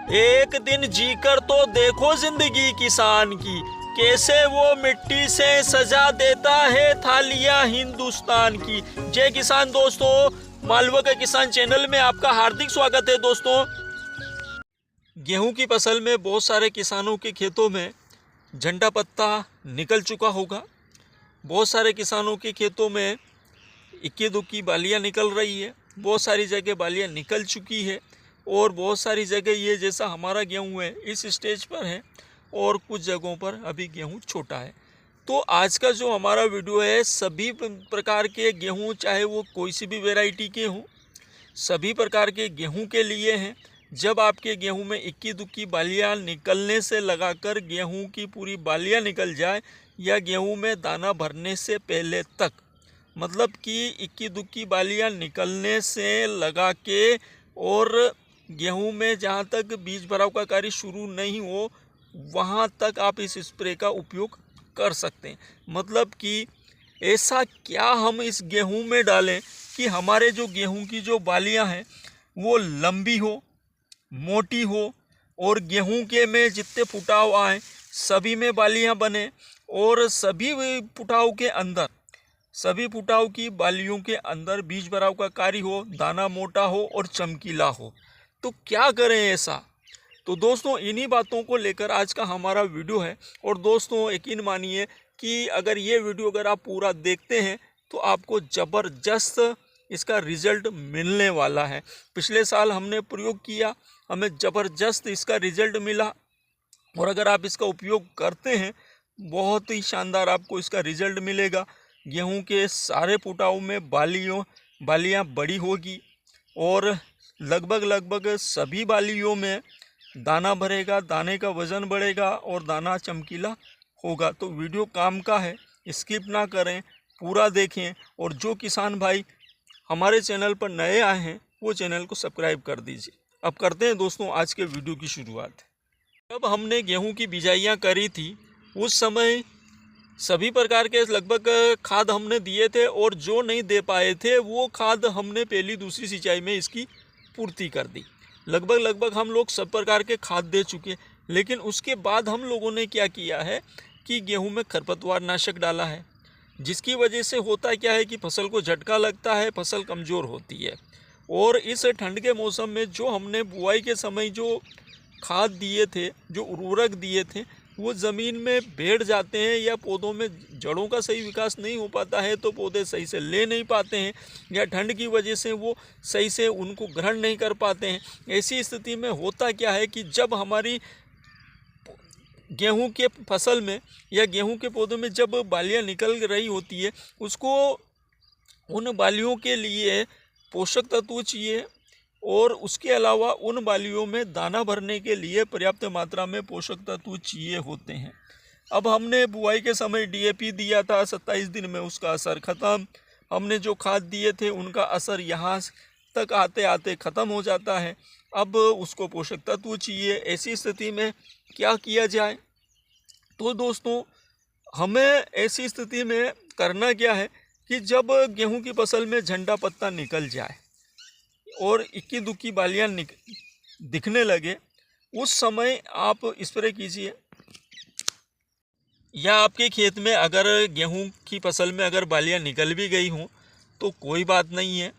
एक दिन जीकर तो देखो जिंदगी किसान की, कैसे वो मिट्टी से सजा देता है थालियां हिंदुस्तान की। जय किसान दोस्तों, मालवा का किसान चैनल में आपका हार्दिक स्वागत है। दोस्तों, गेहूं की फसल में बहुत सारे किसानों के खेतों में झंडा पत्ता निकल चुका होगा। बहुत सारे किसानों के खेतों में इक्की दुक्की बालियाँ निकल रही है। बहुत सारी जगह बालियाँ निकल चुकी है और बहुत सारी जगह ये जैसा हमारा गेहूं है इस स्टेज पर है और कुछ जगहों पर अभी गेहूं छोटा है। तो आज का जो हमारा वीडियो है सभी प्रकार के गेहूं, चाहे वो कोई सी भी वैरायटी के हों, सभी प्रकार के गेहूं के लिए हैं। जब आपके गेहूं में इक्की दुक्की बालियाँ निकलने से लगाकर गेहूं की पूरी बालियाँ निकल जाए या गेहूं में दाना भरने से पहले तक, मतलब कि इक्की दुक्की बालियाँ निकलने से लगा के और गेहूं में जहाँ तक बीज भराव का कार्य शुरू नहीं हो वहाँ तक आप इस स्प्रे का उपयोग कर सकते हैं। मतलब कि ऐसा क्या हम इस गेहूं में डालें कि हमारे जो गेहूं की जो बालियाँ हैं वो लंबी हो, मोटी हो और गेहूं के में जितने फुटाव आए सभी में बालियाँ बने और सभी फुटाव की बालियों के अंदर बीज भराव का कार्य हो, दाना मोटा हो और चमकीला हो। तो क्या करें ऐसा? तो दोस्तों, इन्हीं बातों को लेकर आज का हमारा वीडियो है। और दोस्तों, यकीन मानिए कि अगर ये वीडियो अगर आप पूरा देखते हैं तो आपको ज़बरदस्त इसका रिज़ल्ट मिलने वाला है। पिछले साल हमने प्रयोग किया, हमें ज़बरदस्त इसका रिज़ल्ट मिला और अगर आप इसका उपयोग करते हैं बहुत ही शानदार आपको इसका रिज़ल्ट मिलेगा। गेहूं के सारे फुटाव में बालियाँ बड़ी होगी और लगभग सभी बालियों में दाना भरेगा, दाने का वज़न बढ़ेगा और दाना चमकीला होगा। तो वीडियो काम का है, स्किप ना करें, पूरा देखें। और जो किसान भाई हमारे चैनल पर नए आए हैं वो चैनल को सब्सक्राइब कर दीजिए। अब करते हैं दोस्तों आज के वीडियो की शुरुआत। जब हमने गेहूं की बिजाइयाँ करी थी उस समय सभी प्रकार के लगभग खाद हमने दिए थे और जो नहीं दे पाए थे वो खाद हमने पहली दूसरी सिंचाई में इसकी पूर्ति कर दी। लगभग हम लोग सब प्रकार के खाद दे चुके। लेकिन उसके बाद हम लोगों ने क्या किया है कि गेहूं में खरपतवार नाशक डाला है, जिसकी वजह से होता क्या है कि फसल को झटका लगता है, फसल कमज़ोर होती है। और इस ठंड के मौसम में जो हमने बुआई के समय जो खाद दिए थे, जो उर्वरक दिए थे, वो ज़मीन में बैठ जाते हैं या पौधों में जड़ों का सही विकास नहीं हो पाता है तो पौधे सही से ले नहीं पाते हैं या ठंड की वजह से वो सही से उनको ग्रहण नहीं कर पाते हैं। ऐसी स्थिति में होता क्या है कि जब हमारी गेहूं के फसल में या गेहूं के पौधों में जब बालियां निकल रही होती है उसको उन बालियों के लिए पोषक तत्व चाहिए और उसके अलावा उन बालियों में दाना भरने के लिए पर्याप्त मात्रा में पोषक तत्व चाहिए होते हैं। अब हमने बुआई के समय डीएपी दिया था, 27 दिन में उसका असर ख़त्म। हमने जो खाद दिए थे उनका असर यहाँ तक आते आते ख़त्म हो जाता है। अब उसको पोषक तत्व चाहिए। ऐसी स्थिति में क्या किया जाए? तो दोस्तों, हमें ऐसी स्थिति में करना क्या है कि जब गेहूं की फसल में झंडा पत्ता निकल जाए और इक्की दुक्की बालियाँ दिखने लगे उस समय आप स्प्रे कीजिए। या आपके खेत में अगर गेहूं की फसल में अगर बालियाँ निकल भी गई हों तो कोई बात नहीं है,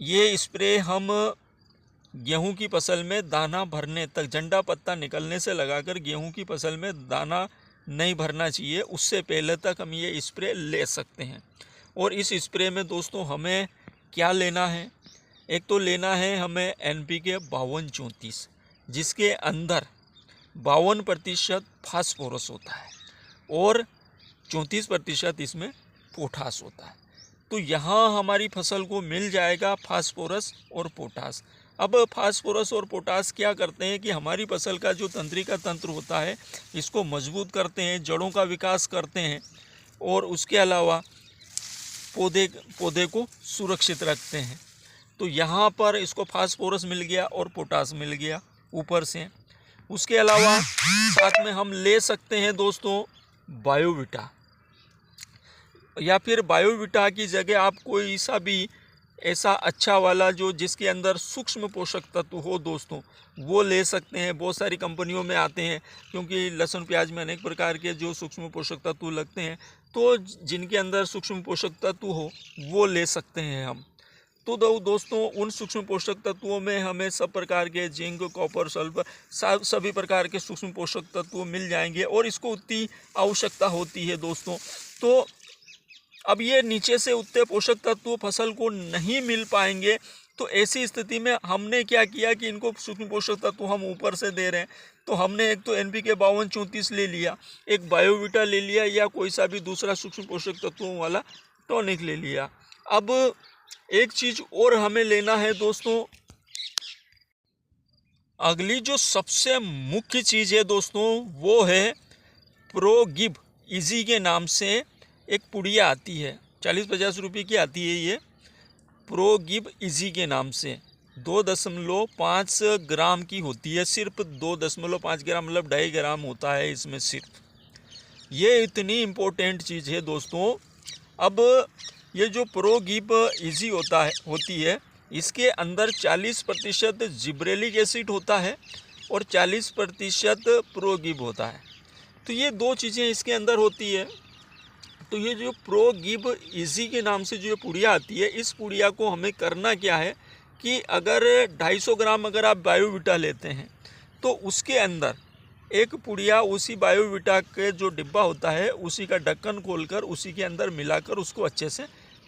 ये स्प्रे हम गेहूं की फसल में दाना भरने तक, झंडा पत्ता निकलने से लगाकर गेहूं की फसल में दाना नहीं भरना चाहिए उससे पहले तक हम ये स्प्रे ले सकते हैं। और इस स्प्रे में दोस्तों हमें क्या लेना है? एक तो लेना है हमें NPK 52-34, जिसके अंदर 52% फास्फोरस होता है और 34% इसमें पोटास होता है। तो यहाँ हमारी फसल को मिल जाएगा फास्फोरस और पोटास। अब फास्फोरस और पोटास क्या करते हैं कि हमारी फसल का जो तंत्रिका तंत्र होता है इसको मजबूत करते हैं, जड़ों का विकास करते हैं और उसके अलावा पौधे को सुरक्षित रखते हैं। तो यहाँ पर इसको फास्फोरस मिल गया और पोटास मिल गया ऊपर से। उसके अलावा साथ में हम ले सकते हैं दोस्तों बायोविटा, या फिर बायोविटा की जगह आप कोई सा भी ऐसा अच्छा वाला जो जिसके अंदर सूक्ष्म पोषक तत्व हो दोस्तों, वो ले सकते हैं। बहुत सारी कंपनियों में आते हैं, क्योंकि लहसुन प्याज में अनेक प्रकार के जो सूक्ष्म पोषक तत्व लगते हैं, तो जिनके अंदर सूक्ष्म पोषक तत्व हो वो ले सकते हैं हम। तो दोस्तों उन सूक्ष्म पोषक तत्वों में हमें सब प्रकार के जिंक, कॉपर, सल्फर सभी प्रकार के सूक्ष्म पोषक तत्व मिल जाएंगे, और इसको उतनी आवश्यकता होती है दोस्तों। तो अब ये नीचे से उतने पोषक तत्व फसल को नहीं मिल पाएंगे, तो ऐसी स्थिति में हमने क्या किया कि इनको सूक्ष्म पोषक तत्व हम ऊपर से दे रहे हैं। तो हमने एक तो NPK 52-34 ले लिया, एक बायोविटा ले लिया, या कोई सा भी दूसरा सूक्ष्म पोषक तत्वों वाला टॉनिक ले लिया। अब एक चीज़ और हमें लेना है दोस्तों, अगली जो सबसे मुख्य चीज़ है दोस्तों वो है प्रोगिब इजी के नाम से एक पुड़िया आती है, 40-50 रुपये की आती है ये प्रोगिब इजी के नाम से। 2.5 ग्राम की होती है, सिर्फ 2.5 ग्राम, मतलब 2.5 ग्राम होता है इसमें सिर्फ। ये इतनी इम्पोर्टेंट चीज़ है दोस्तों। अब ये जो प्रोगिब इजी होती है, इसके अंदर 40% जिब्रेलिक एसिड होता है और 40% प्रोगिब होता है। तो ये दो चीज़ें इसके अंदर होती है। तो ये जो प्रोगिब इजी के नाम से जो पुड़िया आती है, इस पुड़िया को हमें करना क्या है कि अगर 250 ग्राम अगर आप बायोविटा लेते हैं, तो उसके अंदर एक पुड़िया उसी बायोविटा के जो डिब्बा होता है उसी का ढक्कन खोलकर उसी के अंदर मिलाकर उसको अच्छे से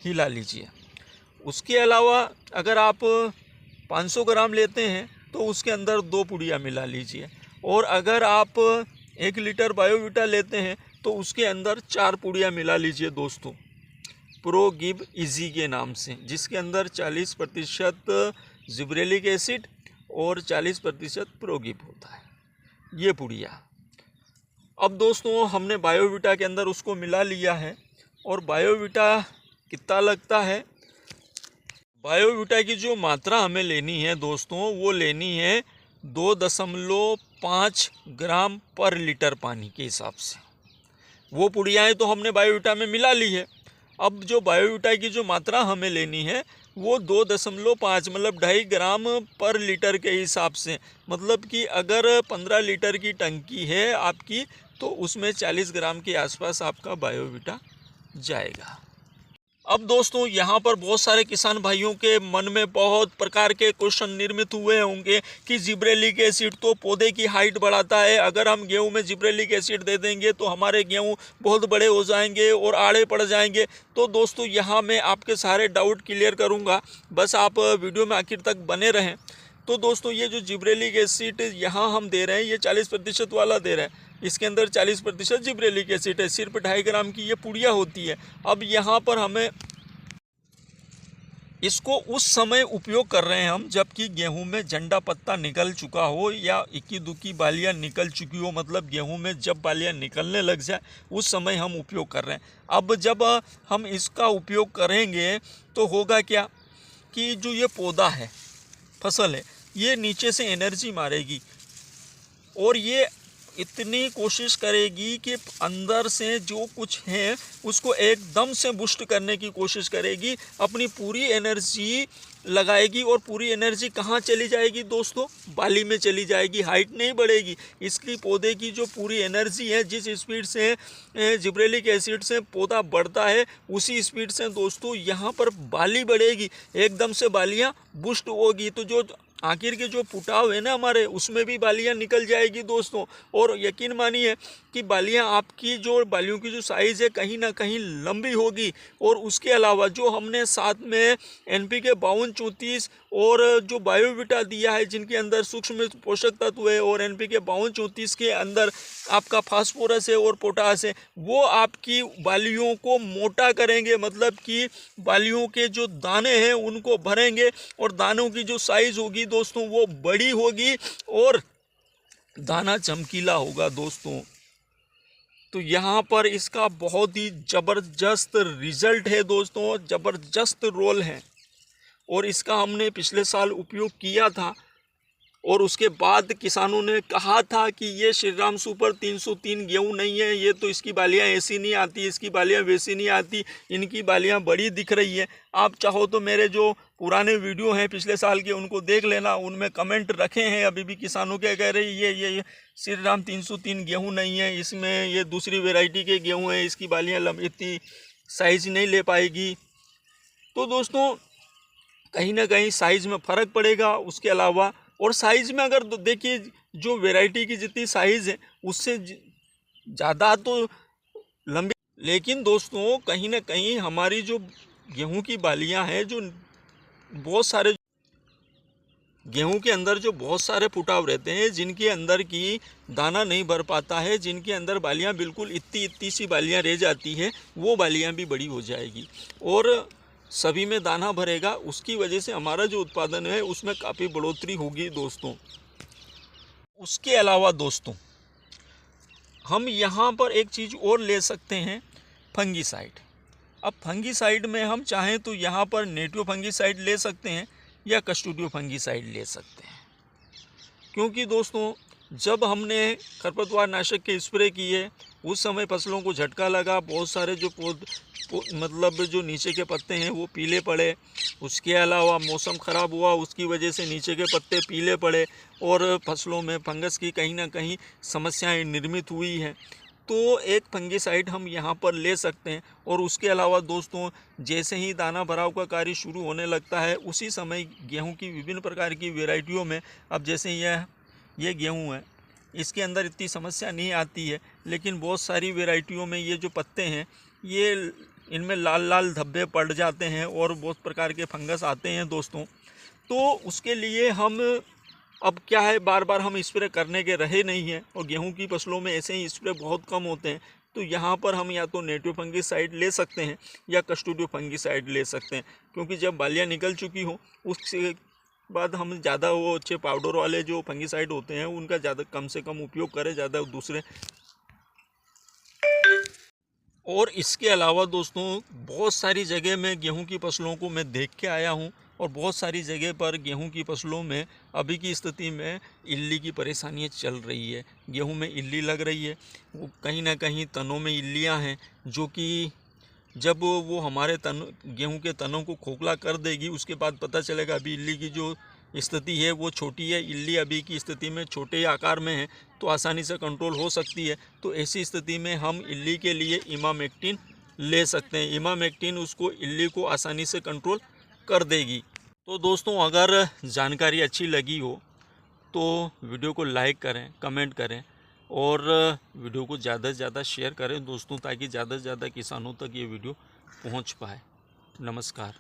हिला लीजिए। उसके अलावा अगर आप 500 ग्राम लेते हैं तो उसके अंदर 2 पुड़िया मिला लीजिए, और अगर आप 1 लीटर बायोविटा लेते हैं तो उसके अंदर 4 पुड़िया मिला लीजिए दोस्तों, प्रोगिब इजी के नाम से, जिसके अंदर 40% जिब्रेलिक एसिड और 40% प्रोगिब होता है ये पुड़िया। अब दोस्तों हमने बायोविटा के अंदर उसको मिला लिया है, और बायोविटा कितना लगता है, बायोविटा की जो मात्रा हमें लेनी है दोस्तों वो लेनी है 2.5 ग्राम पर लीटर पानी के हिसाब से। वो पुड़ियाएँ तो हमने बायोविटा में मिला ली है। अब जो बायोविटा की जो मात्रा हमें लेनी है वो 2.5 मतलब 2.5 ग्राम पर लीटर के हिसाब से, मतलब कि अगर 15 लीटर की टंकी है आपकी तो उसमें 40 ग्राम के आसपास आपका बायोविटा जाएगा। अब दोस्तों यहाँ पर बहुत सारे किसान भाइयों के मन में बहुत प्रकार के क्वेश्चन निर्मित हुए होंगे कि जिब्रेलिक एसिड तो पौधे की हाइट बढ़ाता है, अगर हम गेहूं में जिब्रेलिक एसिड दे देंगे तो हमारे गेहूं बहुत बड़े हो जाएंगे और आड़े पड़ जाएंगे। तो दोस्तों यहाँ मैं आपके सारे डाउट क्लियर करूँगा, बस आप वीडियो में आखिर तक बने रहें। तो दोस्तों ये जो जिब्रेलिक एसिड यहाँ हम दे रहे हैं ये 40% वाला दे रहे हैं, इसके अंदर 40% जिब्रेलिक एसिड है, सिर्फ 2.5 ग्राम की ये पुड़िया होती है। अब यहाँ पर हमें इसको उस समय उपयोग कर रहे हैं हम जबकि गेहूं में झंडा पत्ता निकल चुका हो या इक्की दुक्की बालियां निकल चुकी हो, मतलब गेहूं में जब बालियां निकलने लग जाए उस समय हम उपयोग कर रहे हैं। अब जब हम इसका उपयोग करेंगे तो होगा क्या कि जो ये पौधा है, फसल है, ये नीचे से एनर्जी मारेगी और ये इतनी कोशिश करेगी कि अंदर से जो कुछ है उसको एकदम से बूस्ट करने की कोशिश करेगी, अपनी पूरी एनर्जी लगाएगी। और पूरी एनर्जी कहाँ चली जाएगी दोस्तों, बाली में चली जाएगी, हाइट नहीं बढ़ेगी। इसकी पौधे की जो पूरी एनर्जी है, जिस स्पीड से जिब्रेलिक एसिड से पौधा बढ़ता है उसी स्पीड से दोस्तों यहाँ पर बाली बढ़ेगी, एकदम से बालियाँ बूस्ट होगी। तो जो आखिर के जो पुटाव है ना हमारे, उसमें भी बालियाँ निकल जाएगी दोस्तों। और यकीन मानिए कि बालियाँ आपकी जो बालियों की जो साइज़ है कहीं ना कहीं लंबी होगी। और उसके अलावा जो हमने साथ में NPK 52-34 और जो बायोविटा दिया है जिनके अंदर सूक्ष्म पोषक तत्व है, और NPK 52-34 के अंदर आपका फास्फोरस है और पोटास है, वो आपकी बालियों को मोटा करेंगे, मतलब कि बालियों के जो दाने हैं उनको भरेंगे और दानों की जो साइज़ होगी दोस्तों वो बड़ी होगी और दाना चमकीला होगा दोस्तों। तो यहाँ पर इसका बहुत ही ज़बरदस्त रिजल्ट है दोस्तों, ज़बरदस्त रोल है। और इसका हमने पिछले साल उपयोग किया था और उसके बाद किसानों ने कहा था कि ये श्री राम सुपर 303 गेहूँ नहीं है, ये तो इसकी बालियाँ ऐसी नहीं आती, इसकी बालियाँ वैसी नहीं आती, इनकी बालियाँ बड़ी दिख रही है। आप चाहो तो मेरे जो पुराने वीडियो हैं पिछले साल के उनको देख लेना, उनमें कमेंट रखे हैं अभी भी किसानों के, कह रहे ये श्री राम 303 गेहूँ नहीं है, इसमें ये दूसरी वेराइटी के गेहूँ हैं, इसकी बालियाँ इतनी साइज़ नहीं ले पाएगी। तो दोस्तों कहीं ना कहीं साइज़ में फ़र्क पड़ेगा। उसके अलावा और साइज़ में अगर देखिए जो वैरायटी की जितनी साइज़ है उससे ज़्यादा तो लंबी, लेकिन दोस्तों कहीं ना कहीं हमारी जो गेहूं की बालियां हैं, जो बहुत सारे गेहूं के अंदर जो बहुत सारे फुटाव रहते हैं, जिनके अंदर की दाना नहीं भर पाता है, जिनके अंदर बालियां बिल्कुल इतनी सी बालियां रह जाती है, वो बालियां भी बड़ी हो जाएगी और सभी में दाना भरेगा। उसकी वजह से हमारा जो उत्पादन है उसमें काफ़ी बढ़ोतरी होगी दोस्तों। उसके अलावा दोस्तों हम यहाँ पर एक चीज़ और ले सकते हैं, फंगीसाइड। अब फंगीसाइड में हम चाहें तो यहाँ पर नेटिव फंगीसाइड ले सकते हैं या कस्टोडियो फंगीसाइड ले सकते हैं, क्योंकि दोस्तों जब हमने खरपतवार नाशक के स्प्रे किए उस समय फसलों को झटका लगा, बहुत सारे जो मतलब जो नीचे के पत्ते हैं वो पीले पड़े। उसके अलावा मौसम ख़राब हुआ, उसकी वजह से नीचे के पत्ते पीले पड़े और फसलों में फंगस की कहीं ना कहीं समस्याएं निर्मित हुई हैं। तो एक फंगीसाइड हम यहाँ पर ले सकते हैं। और उसके अलावा दोस्तों जैसे ही दाना भराव का कार्य शुरू होने लगता है उसी समय गेहूँ की विभिन्न प्रकार की वेराइटियों में, अब जैसे ये गेहूँ है, इसके अंदर इतनी समस्या नहीं आती है, लेकिन बहुत सारी वेराइटियों में ये जो पत्ते हैं ये इनमें लाल लाल धब्बे पड़ जाते हैं और बहुत प्रकार के फंगस आते हैं दोस्तों। तो उसके लिए हम अब क्या है, बार बार हम स्प्रे करने के रहे नहीं हैं और गेहूं की फसलों में ऐसे ही स्प्रे बहुत कम होते हैं। तो यहाँ पर हम या तो नेटिव फंगीसाइड ले सकते हैं या कस्टोडियो फंगीसाइड ले सकते हैं, क्योंकि जब बालियाँ निकल चुकी हों उसके बाद हम ज़्यादा वो अच्छे पाउडर वाले जो फंगीसाइड होते हैं उनका ज़्यादा कम से कम उपयोग करें, ज़्यादा दूसरे। और इसके अलावा दोस्तों बहुत सारी जगह में गेहूं की फसलों को मैं देख के आया हूं और बहुत सारी जगह पर गेहूं की फसलों में अभी की स्थिति में इल्ली की परेशानियां चल रही है। गेहूं में इल्ली लग रही है, वो कहीं ना कहीं तनों में इल्लियां हैं, जो कि जब वो हमारे गेहूं के तनों को खोखला कर देगी उसके बाद पता चलेगा। अभी इल्ली की जो स्थिति है वो छोटी है, इल्ली अभी की स्थिति में छोटे आकार में है तो आसानी से कंट्रोल हो सकती है। तो ऐसी स्थिति में हम इल्ली के लिए इमामेक्टिन ले सकते हैं। इमामेक्टिन उसको इल्ली को आसानी से कंट्रोल कर देगी। तो दोस्तों अगर जानकारी अच्छी लगी हो तो वीडियो को लाइक करें, कमेंट करें और वीडियो को ज़्यादा से ज़्यादा शेयर करें दोस्तों, ताकि ज़्यादा से ज़्यादा किसानों तक ये वीडियो पहुंच पाए। नमस्कार।